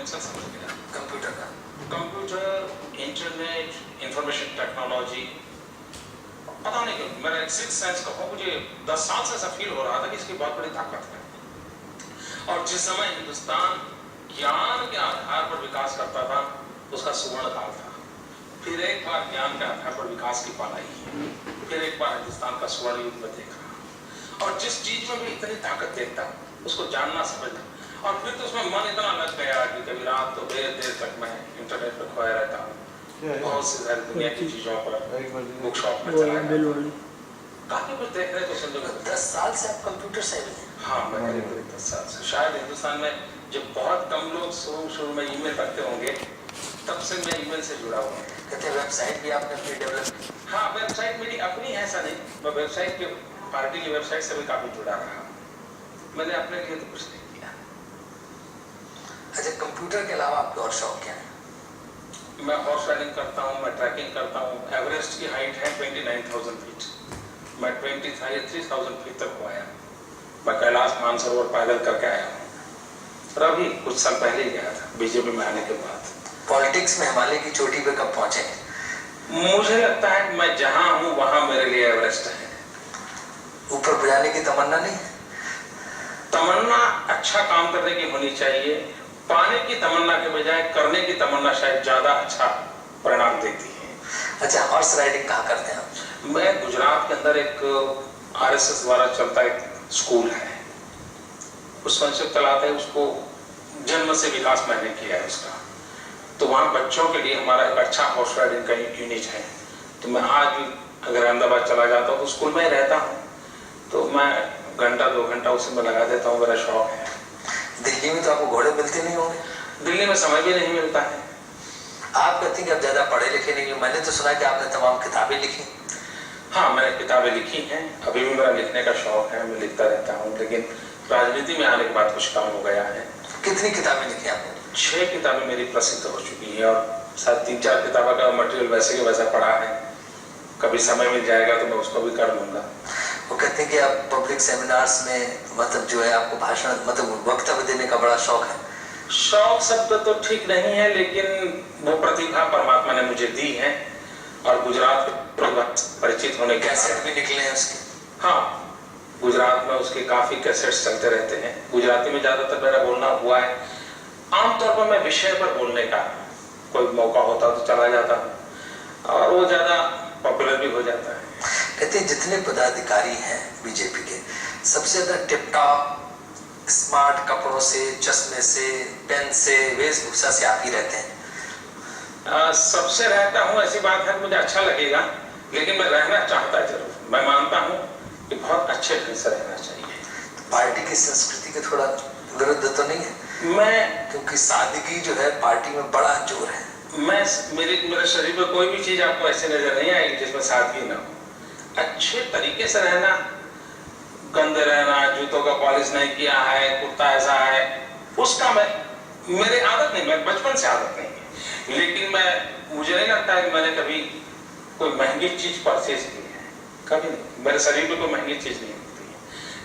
Connection समझ गया। Computer का, कंप्यूटर, इंटरनेट, इंफॉर्मेशन टेक्नोलॉजी, पता नहीं क्यों मेरा एक सिक्स सेंस कहूँ, मुझे 10 साल से ऐसा फील हो रहा था कि इसकी बहुत बड़ी ताकत है। और जिस समय हिंदुस्तान ज्ञान के आधार पर विकास करता था उसका सुवर्ण काल था। फिर एक बार ज्ञान के आधार पर विकास की पालाई, फिर एक बार हिंदुस्तान का स्वर्ण युग में देखा। और जिस चीज में भी इतनी ताकत देखता उसको जानना समझना, और फिर तो उसमें मन इतना लग गया कि कभी रात तो देर देर तक मैं इंटरनेट पर खोया रहता हूँ, बहुत सी सारी दुनिया की चीजों पर बुक शॉप में चला जाता, काफी कुछ देख रहे तो समझो। 10 साल से आप कंप्यूटर से हैं? हाँ, मैं करीब 10 साल से। शायद हिंदुस्तान में जब बहुत कम लोग शुरू में ईमेल करते होंगे, तब से मैं ईमेल से जुड़ा हुआ हूँ। कहते हैं वेबसाइट भी आपने अपनी डेवलप की? हाँ, वेबसाइट मेरी अपनी है, ऐसा नहीं, मैं वेबसाइट के पार्टी की वेबसाइट से भी काफी जुड़ा रहा। मैंने अपने लिए तो कुछ नहीं किया। अच्छा, कंप्यूटर के अलावा आपके और शौक क्या है? मैं हॉर्स राइडिंग करता हूँ, मैं ट्रैकिंग करता हूँ। एवरेस्ट की हाइट है 29,000 फीट, मैं 23,000 फीट तक हो आया। मैं कैलाश मानसरोवर पैदल करके आया हूँ, और अभी कुछ साल पहले ही गया था बीजेपी में आने के बाद। पॉलिटिक्स में हिमालय की चोटी पे कब पहुंचे? मुझे लगता है मैं जहाँ हूँ वहाँ मेरे लिए एवरेस्ट है। ऊपर जाने की तमन्ना नहीं? तमन्ना अच्छा काम करने की होनी चाहिए। पाने की तमन्ना के बजाय करने की तमन्ना शायद ज्यादा अच्छा परिणाम देती है। अच्छा, हॉर्स राइडिंग कहाँ करते हैं आप? मैं गुजरात के अंदर एक RSS द्वारा चलता एक स्कूल है, उस संक्षिप्त चलाते हैं, उसको जन्म से विकास मैंने किया है उसका। तो वहाँ बच्चों के लिए हमारा एक अच्छा हॉर्स राइडिंग का यूनिट है। तो मैं आज भी अगर अहमदाबाद चला जाता हूँ तो स्कूल में ही रहता हूँ, तो मैं घंटा 2 घंटा उसी में लगा देता हूँ, मेरा शौक है। दिल्ली में तो आपको घोड़े मिलते नहीं होंगे? दिल्ली में समय भी नहीं मिलता है। आप कहते हैं कि आप ज्यादा पढ़े लिखे नहीं हो, मैंने तो सुना कि आपने तमाम किताबें लिखी। हाँ, मैंने किताबें लिखी हैं, अभी भी मेरा लिखने का शौक है, मैं लिखता रहता हूँ, लेकिन राजनीति में आने के बाद कुछ कम हो गया है। कितनी किताबें लिखी आपने? 6 किताबें मेरी प्रसिद्ध हो चुकी है, और शायद 3-4 किताबों का मटेरियल वैसे के वैसा पड़ा है। कभी समय मिल जाएगा तो मैं उसको भी कर लूंगा। वो कहते हैं कि आप पब्लिक सेमिनार्स में मतलब जो है आपको भाषण मतलब वक्तव्य देने का बड़ा शौक है। शौक शब्द तो ठीक नहीं है, लेकिन वो प्रतिभा परमात्मा ने मुझे दी है, और गुजरात परिचित होने के कैसेट भी निकले हैं उसके? हाँ, गुजरात में उसके काफी कैसेट्स चलते रहते हैं। गुजराती में ज्यादातर मेरा बोलना हुआ है। आमतौर पर मैं विषय पर बोलने का कोई मौका होता तो चला जाता हूँ, और वो ज्यादा पॉपुलर भी हो जाता है। कहते हैं जितने पदाधिकारी हैं बीजेपी के, सबसे ज्यादा टिप टॉप स्मार्ट कपड़ों से, चश्मे से, पेन से, वेशभूषा से आप ही रहते हैं। सबसे रहता हूँ, ऐसी बात है, मुझे अच्छा लगेगा, लेकिन मैं रहना चाहता जरूर। मैं मानता हूँ कि बहुत अच्छे ढंग से रहना चाहिए। तो पार्टी की संस्कृति के थोड़ा विरुद्ध तो नहीं है? मैं, क्योंकि सादगी जो है पार्टी में बड़ा जोर है। मेरे शरीर में कोई भी चीज आपको ऐसे नजर नहीं आएगी जिसमें सादगी ना हो। अच्छे तरीके से रहना, गंदे रहना, जूतों का पॉलिश नहीं किया है, कुर्ता ऐसा है, उसका मेरे आदत नहीं, मैं बचपन से आदत नहीं है। लेकिन मुझे नहीं लगता है कि मैंने कभी कोई महंगी चीज परचेज की है, कभी नहीं। मेरे शरीर में कोई महंगी चीज नहीं होती है,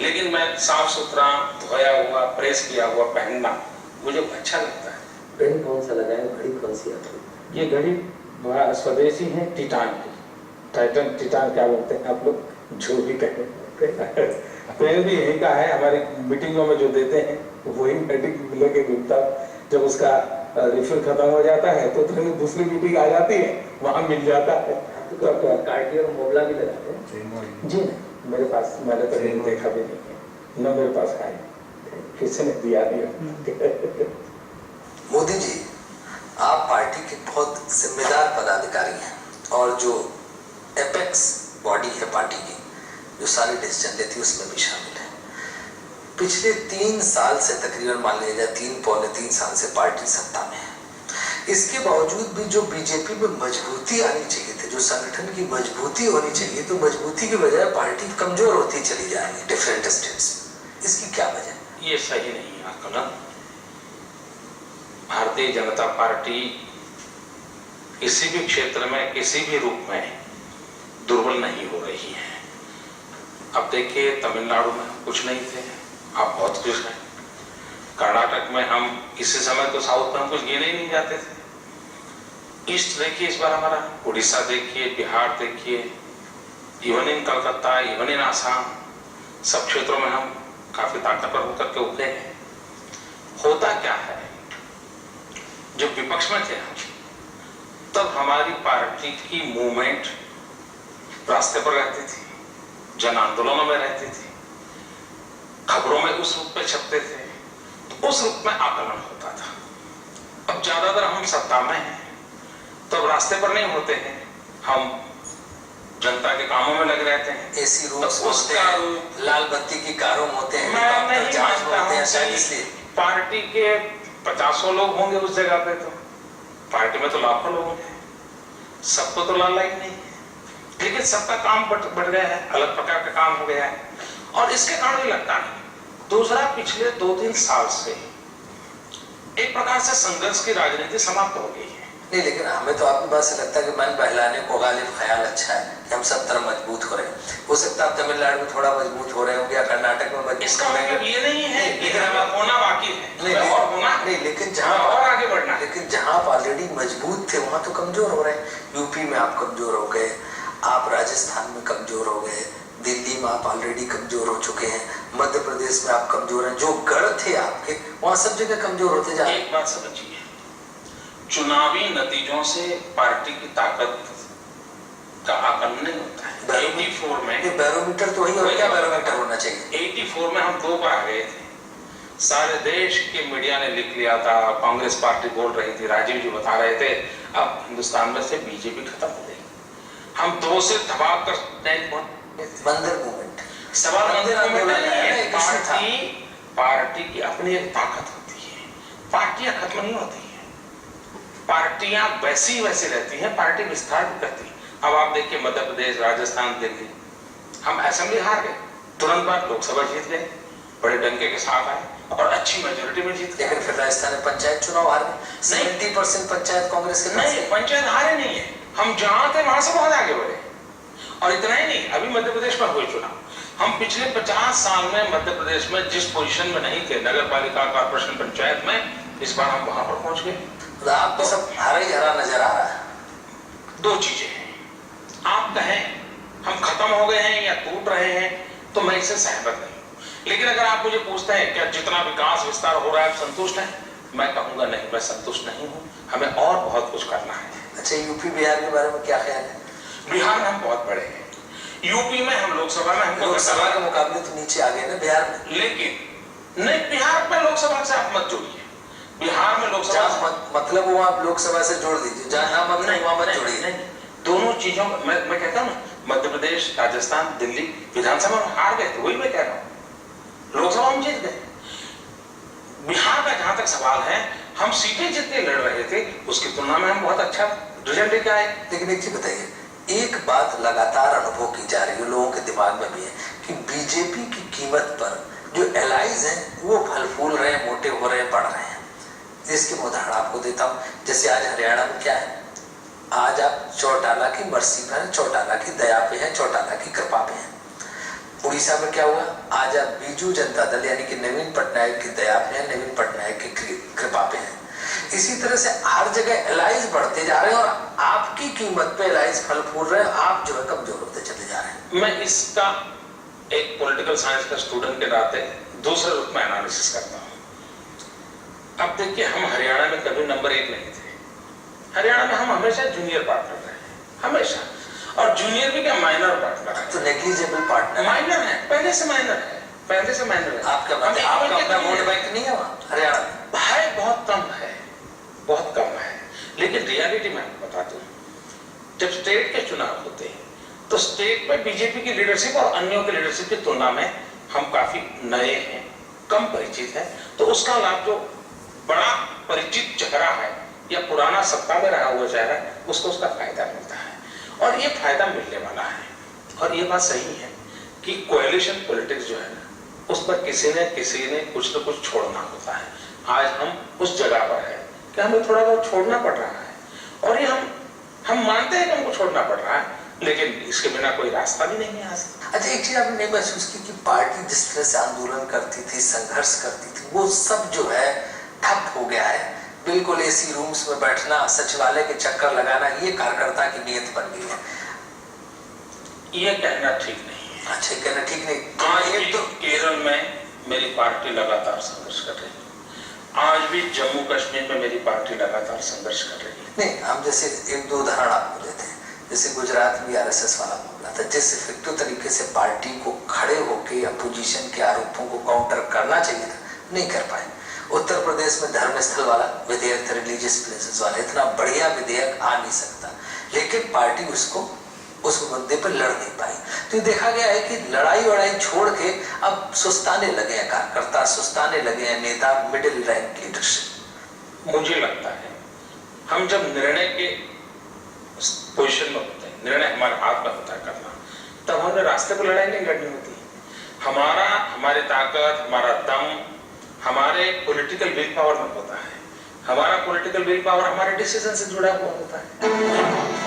लेकिन मैं साफ सुथरा, धोया हुआ, प्रेस किया हुआ पहनना मुझे अच्छा लगता है। घड़ी कौन सा लगाए, घड़ी कौन सी है? ये घड़ी स्वदेशी है, टिटान की। टाइटन, टिटान क्या बोलते हैं आप लोग, जो भी कहें। पेन भी यही का है, हमारी मीटिंगों में जो देते हैं वही मीटिंग लेके घूमता। जब उसका रिफिल खत्म हो जाता है तो दूसरी मीटिंग आ जाती है, वहां मिल जाता है। तो कार्टियर और मोबला भी लगाते हैं? जी नहीं, मेरे पास, मैंने तो नहीं देखा भी नहीं है, न मेरे पास है, किसी ने दिया नहीं। मोदी जी, आप पार्टी के बहुत जिम्मेदार पदाधिकारी हैं, और जो एपेक्स बॉडी है पार्टी की, जो सारी डिसीजन लेती है, उसमें भी शामिल है। पिछले 3 साल से तकरीबन मान लिया जाए 3-3.25 साल से पार्टी सत्ता में है। इसके बावजूद भी जो बीजेपी में मजबूती आनी चाहिए थी, जो संगठन की मजबूती होनी चाहिए, तो मजबूती की बजाय पार्टी कमजोर होती चली जा रही है डिफरेंट स्टेट्स। इसकी क्या वजह? ये सही नहीं है आकलन। भारतीय जनता पार्टी किसी भी क्षेत्र में, किसी भी रूप में दुर्बल नहीं हो रही है। अब देखिए, तमिलनाडु में कुछ नहीं थे, आप बहुत खुश हैं। कर्नाटक में हम इसी समय तो साउथ में हम कुछ गिने ही नहीं जाते थे। ईस्ट देखिए इस बार हमारा, उड़ीसा देखिए, बिहार देखिए, even in Calcutta, even in Assam, सब क्षेत्रों में हम काफी ताकतवर होकर के उभरे हैं। होता क्या है, जब विपक्ष में थे हम, तब हमारी पार्टी की मूवमेंट रास्ते पर रहती थी, जन आंदोलनों में रहती थी, खबरों में उस रूप में छपते थे, तो उस रूप में आकलन होता था। अब ज्यादातर हम सत्ता में हैं, तब रास्ते पर नहीं होते हैं, हम जनता के कामों में लगे रहते हैं। एसी रूम्स होते हैं, लाल बत्ती की कारों में होते हैं, मैं नहीं मानता हूं शायद इसलिए पार्टी के 50 लोग होंगे उस जगह पे, तो पार्टी में तो लाखों लोग हैं, सबको तो लाल लाइट नहीं है, लेकिन सबका काम बढ़ गया है, अलग प्रकार का काम हो गया है। और इसके कारण भी लगता नहीं। दूसरा, पिछले 2-3 साल से एक प्रकार से संघर्ष की राजनीति समाप्त हो गई है। नहीं, लेकिन हमें तो आपकी बात से लगता है कि मन बहलाने को गालिब ख्याल अच्छा है कि हम सब तरफ मजबूत हो रहे हैं। हो सकता है तमिलनाडु में थोड़ा मजबूत हो रहे होंगे या कर्नाटक में मजबूत। इसका मतलब ये नहीं है कि हमें होना बाकी है, और होना नहीं, लेकिन जहाँ और आगे बढ़ना, लेकिन जहाँ आप ऑलरेडी मजबूत थे वहां तो कमजोर हो रहे हैं। यूपी में आप कमजोर हो गए, आप राजस्थान में कमजोर हो गए, दिल्ली में आप ऑलरेडी कमजोर हो चुके हैं, मध्य प्रदेश में आप कमजोर हैं। जो गढ़ थे आपके वहां सब जगह कमजोर होते जा रहे हैं। एक बात समझिए, चुनावी नतीजों से पार्टी की ताकत का आकलन नहीं होता है। 84 में बैरोमीटर तो वही, और क्या बैरोमीटर होना चाहिए। 84 में हम 2 बार आ गए थे, सारे देश के मीडिया ने लिख लिया था, कांग्रेस पार्टी बोल रही थी, राजीव जी बता रहे थे, अब हिंदुस्तान में से बीजेपी खत्म हो गई। हम 2 से दबाव कर मंदिर मूवमेंट, सवाल मंदिर मूवमेंट नहीं है। पार्टी की अपनी एक ताकत होती है, पार्टियां खत्म नहीं होती है, पार्टियां वैसी रहती हैं, पार्टी विस्तार भी करती है। अब आप देखिए मध्य प्रदेश, राजस्थान, दिल्ली, हम असेंबली हार गए, तुरंत बाद लोकसभा जीत गए, बड़े डंके के साथ आए और अच्छी मेजोरिटी में जीत गए। लेकिन फिर राजस्थान में पंचायत चुनाव हार गए, 70% पंचायत कांग्रेस के नहीं, पंचायत हारे नहीं है, हम जहां थे वहां से बहुत आगे बढ़े। और इतना ही नहीं, अभी मध्य प्रदेश में हुए चुनाव, हम पिछले 50 साल में मध्य प्रदेश में जिस पोजीशन में नहीं थे, नगर पालिका, कॉर्पोरेशन, पंचायत में, इस बार हम वहां पर पहुंच गए। तो आपको सब हरा ही हरा नजर आ रहा है। 2 चीजें हैं, आप कहें हम खत्म हो गए हैं या टूट रहे हैं, तो मैं इससे सहमत नहीं हूं। लेकिन अगर आप मुझे पूछते हैं क्या जितना विकास विस्तार हो रहा है आप संतुष्ट हैं, मैं कहूंगा नहीं, मैं संतुष्ट नहीं हूं, हमें और बहुत कुछ करना है। अच्छा, यूपी बिहार के बारे में क्या ख्याल है। बिहार में हम बहुत बड़े हैं, यूपी में हम लोकसभा में हमको लोकसभा के मुकाबले तो नीचे आ गए ना बिहार में। लेकिन नहीं, बिहार में लोकसभा से आप मत जोड़िए, बिहार में लोकसभा मतलब वो आप लोकसभा से जोड़ दीजिए, जहां मतलब वहां मत जोड़िए। दोनों चीजों मैं कहता हूँ, मध्य प्रदेश, राजस्थान, दिल्ली विधानसभा में हार गए थे, वही मैं कह रहा हूँ, लोकसभा में जीत गए। बिहार का जहां तक सवाल है, हम सीटें जितने लड़ रहे थे उसकी तुलना में हम बहुत अच्छा रिजल्ट लेके आए। लेकिन एक चीज बताइए, एक बात लगातार अनुभव की जा रही है, लोगों के दिमाग में भी है कि बीजेपी की कीमत पर जो एलाइज हैं वो फल फूल रहे हैं, मोटे हो रहे हैं, बढ़ रहे हैं। इसके उदाहरण आपको देता हूँ, जैसे आज हरियाणा में क्या है, आज आप चौटाला की मर्सी पर हैं, चौटाला की दया पे हैं, चौटाला की कृपा पे हैं। उड़ीसा में क्या हुआ, आज आप बीजू जनता दल यानी कि नवीन पटनायक की दया पे हैं, नवीन पटनायक की कृपा पे हैं। इसी तरह से हर जगह एलाइज बढ़ते जा रहे हैं और आपकी कीमत पे एलाइज फल फूल रहे हैं, आप जो है कमजोर होते चले जा रहे हैं। मैं इसका एक पॉलिटिकल साइंस का स्टूडेंट के नाते दूसरे रूप में एनालिसिस करता हूँ। अब देखिए, हम हरियाणा में कभी नंबर 1 नहीं थे, हरियाणा में हम हमेशा जूनियर पार्टनर रहे, हमेशा, और जूनियर भी क्या, माइनर पार्टनर है, तो नेग्लिजिबल पार्टनर, माइनर है, पहले से माइनर है, पहले से माइनर है। आपका अपना वोट बैंक नहीं है वहाँ हरियाणा में, है, बहुत कम है, बहुत कम है। लेकिन रियलिटी में आपको बता दूं, जब स्टेट के चुनाव होते हैं तो स्टेट में बीजेपी की लीडरशिप और अन्यों की लीडरशिप की तुलना में हम काफी नए हैं, कम परिचित हैं, तो उसका लाभ जो बड़ा परिचित चेहरा है या पुराना सत्ता में रहा हुआ चेहरा है, उसको उसका फायदा मिलता है, और ये फायदा मिलने वाला है। और ये बात सही है कि कोएलिशन पॉलिटिक्स जो है ना, उस पर किसी ने कुछ न कुछ छोड़ना होता है। आज हम उस जगह पर है कि हमें थोड़ा बहुत छोड़ना पड़ रहा है, और ये हम मानते हैं कि हमको छोड़ना पड़ रहा है, लेकिन इसके बिना कोई रास्ता भी नहीं है आज। अच्छा, एक चीज आपने नहीं महसूस की कि पार्टी जिस तरह से आंदोलन करती थी, संघर्ष करती थी, वो सब जो है ठप हो गया है। बिल्कुल एसी रूम्स में बैठना, सचिवालय के चक्कर लगाना, ये कार्यकर्ता की नियत बन गई है। ये कहना ठीक नहीं है। अच्छा, कहना ठीक नहीं। आज भी तो केरल में मेरी पार्टी लगातार संघर्ष कर रही है, आज भी जम्मू कश्मीर में मेरी पार्टी लगातार संघर्ष कर रही है। नहीं, हम जैसे एक दो उदाहरण आपको देते हैं। जैसे गुजरात में आरएसएस वाला मामला था, जिस इफेक्टिव तरीके से पार्टी को खड़े होकर अपोजिशन के आरोपों को काउंटर करना चाहिए था, नहीं कर पाए। उत्तर प्रदेश में धर्मस्थल वाला विधेयक, रिलीजियस प्लेसेस वाला, इतना बढ़िया विधेयक आ नहीं सकता, लेकिन पार्टी उसको उस मुद्दे पर लड़ नहीं पाई। तो ये देखा गया है कि लड़ाई छोड़ के अब सुस्ताने लगे हैं कार्यकर्ता, सुस्ताने लगे हैं नेता, मिडिल रैंक लीडरशिप। मुझे लगता है हम जब निर्णय के पोजीशन में होते हैं, निर्णय हमारे हाथ में होता है करना, तब हमें रास्ते पर लड़ाई नहीं लड़नी होती। हमारी ताकत, हमारा दम हमारे पॉलिटिकल विल पावर में होता है। हमारा पॉलिटिकल विल पावर हमारे डिसीजन से जुड़ा हुआ होता है।